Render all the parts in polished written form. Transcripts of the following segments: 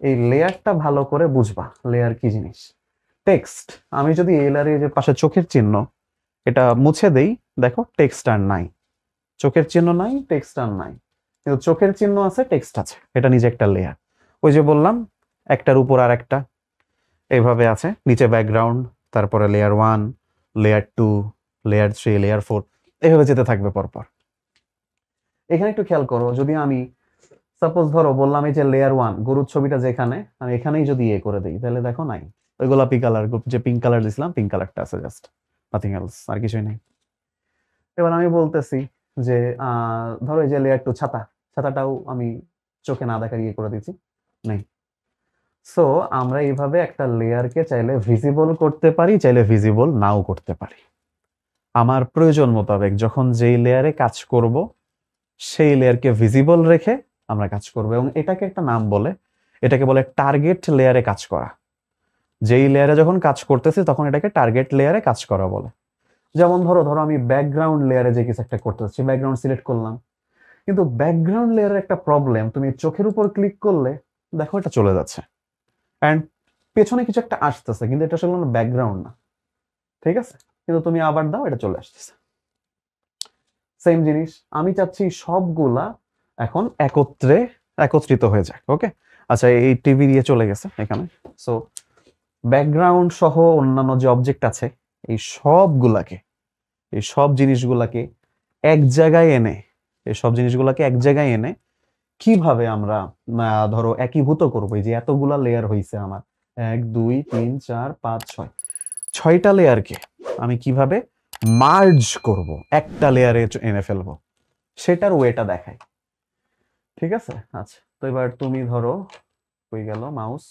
এই লেয়ারটা ভালো করে বুঝবা, লেয়ার কি জিনিস। টেক্সট, আমি যদি এই লেয়ারে যে পাশে চোখের চিহ্ন এটা মুছে দেই, দেখো টেক্সট আর নাই, চোখের চিহ্ন নাই, টেক্সট আর নাই, কিন্তু চোখের চিহ্ন আছে, টেক্সট আছে, এটা নিজে একটা লেয়ার। ওই যে বললাম একটার উপর আর একটা এইভাবে আছে, নিচে ব্যাকগ্রাউন্ড, তারপরে লেয়ার 1, লেয়ার 2, লেয়ার 3, লেয়ার 4, এইভাবে যেতে থাকবে পরপর। এখানে একটু খেয়াল করো, যদি আমি সাপোজ ধরো বললাম এই যে লেয়ার 1 গরুর ছবিটা যেখানে, আমি এখানেই যদি ইয়ে করে দিই, তাহলে দেখো নাই, ওই গোলাপি কালার, যে পিঙ্ক কালার দিছিলাম, পিঙ্ক কালারটা আছে, জাস্ট নাথিং এলস, আর কিছুই নেই। এবার আমি বলতেছি যে ধরো এই যে লেয়ার 2 ছাতা, ছাতাটাও আমি চোখে না দেখার ইয়ে করে দিচ্ছি, নেই। সো আমরা এইভাবে একটা লেয়ারকে চাইলে ভিজিবল করতে পারি, চাইলে ভিজিবল নাও করতে পারি। আমার প্রয়োজন মোতাবেক যখন যেই লেয়ারে কাজ করব সেই লেয়ারকে ভিজিবল রেখে আমরা কাজ করব, এবং এটাকে একটা নাম বলে, এটাকে বলে টার্গেট লেয়ারে কাজ করা। যেই লেয়ারে যখন কাজ করতেছি তখন এটাকে টার্গেট লেয়ারে কাজ করা বলে। যেমন ধরো আমি ব্যাকগ্রাউন্ড লেয়ারে যে কিছু একটা করতে চাচ্ছি, ব্যাকগ্রাউন্ড সিলেক্ট করলাম, কিন্তু ব্যাকগ্রাউন্ড লেয়ারের একটা প্রবলেম, তুমি চোখের উপর ক্লিক করলে দেখো এটা চলে যাচ্ছে, অ্যান্ড পেছনে কিছু একটা আসতেছে, কিন্তু এটা আসলে ব্যাকগ্রাউন্ড না, ঠিক আছে, কিন্তু তুমি আবার দাও, এটা চলে আসতেছে। সেম জিনিস আমি চাচ্ছি সবগুলা এখন একত্রিত হয়ে যায়। ওকে, আচ্ছা, এই টিভি দিয়ে চলে গেছে এখানে। সো ব্যাকগ্রাউন্ড সহ অন্যান্য যে অবজেক্ট আছে, এই সবগুলাকে, এই সব জিনিসগুলাকে এক জায়গায় এনে, এই সব জিনিসগুলাকে এক জায়গায় এনে কিভাবে আমরা ধরো একীভূত করবো, এই যে এতগুলা লেয়ার হয়েছে আমার, 1 2 3 4 5 6, 6টা লেয়ারকে আমি কিভাবে মার্জ করব, একটা লেয়ারে এনে ফেলবো, সেটার ওয়েটা দেখাই। ঠিক আছে, আচ্ছা, তো এবার তুমি ধরো কই গেল মাউস,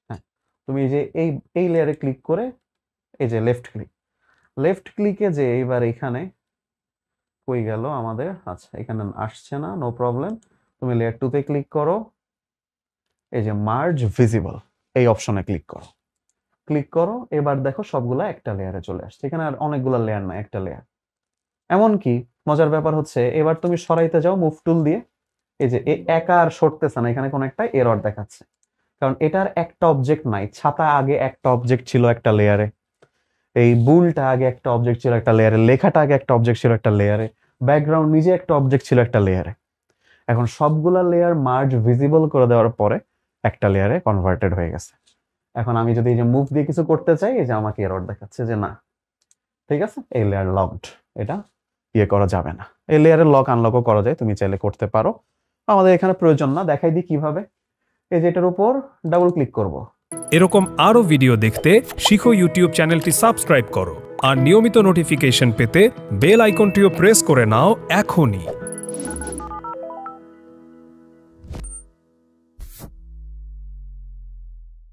হ্যাঁ, তুমি এই যে এই লেয়ারে ক্লিক করে, এই যে লেফট ক্লিকে যে এবার এখানে কই গেল আমাদের, আচ্ছা এখানে আসছে না, নো প্রবলেম, তুমি লেয়ার 2 তে ক্লিক করো, এই যে মার্জ ভিজিবল এই অপশনে ক্লিক করো, এবার দেখো সবগুলা একটা লেয়ারে চলে আসছে, এখানে আর অনেকগুলো লেয়ার না, একটা লেয়ার। এমনকি মজার ব্যাপার হচ্ছে, এবার তুমি সরাইতে যাও মুভ টুল দিয়ে, এই যে একা আর সরতেছে না, এখানে কোন একটা এরর দেখাচ্ছে, কারণ এটার একটা অবজেক্ট নাই। ছাতা আগে একটা অবজেক্ট ছিল একটা লেয়ারে, এই বুলটা আগে একটা অবজেক্ট ছিল একটা লেয়ারে, লেখাটা আগে একটা অবজেক্ট ছিল একটা লেয়ারে, ব্যাকগ্রাউন্ড নিজে একটা অবজেক্ট ছিল একটা লেয়ারে। এখন সবগুলা লেয়ার মার্জ ভিজিবল করে দেওয়ার পরে একটা লেয়ারে কনভার্টেড হয়ে গেছে। এখন আমি যদি এই যে মুভ দিয়ে কিছু করতে চাই, এই যে আমাকে এরর দেখাচ্ছে যে না, ঠিক আছে, এই লেয়ার লকড, এটা ইয়ে করা যাবে না। এই লেয়ারের লক আনলকও করা যায়, তুমি চাইলে করতে পারো, আমাদের এখানে প্রয়োজন না। দেখাই দিই কিভাবে। এই যে এটার উপর ডাবল ক্লিক করব। এরকম আরো ভিডিও দেখতে শিখো ইউটিউব চ্যানেলটি সাবস্ক্রাইব করো আর নিয়মিত নোটিফিকেশন পেতে বেল আইকনটিও প্রেস করে নাও এখনই।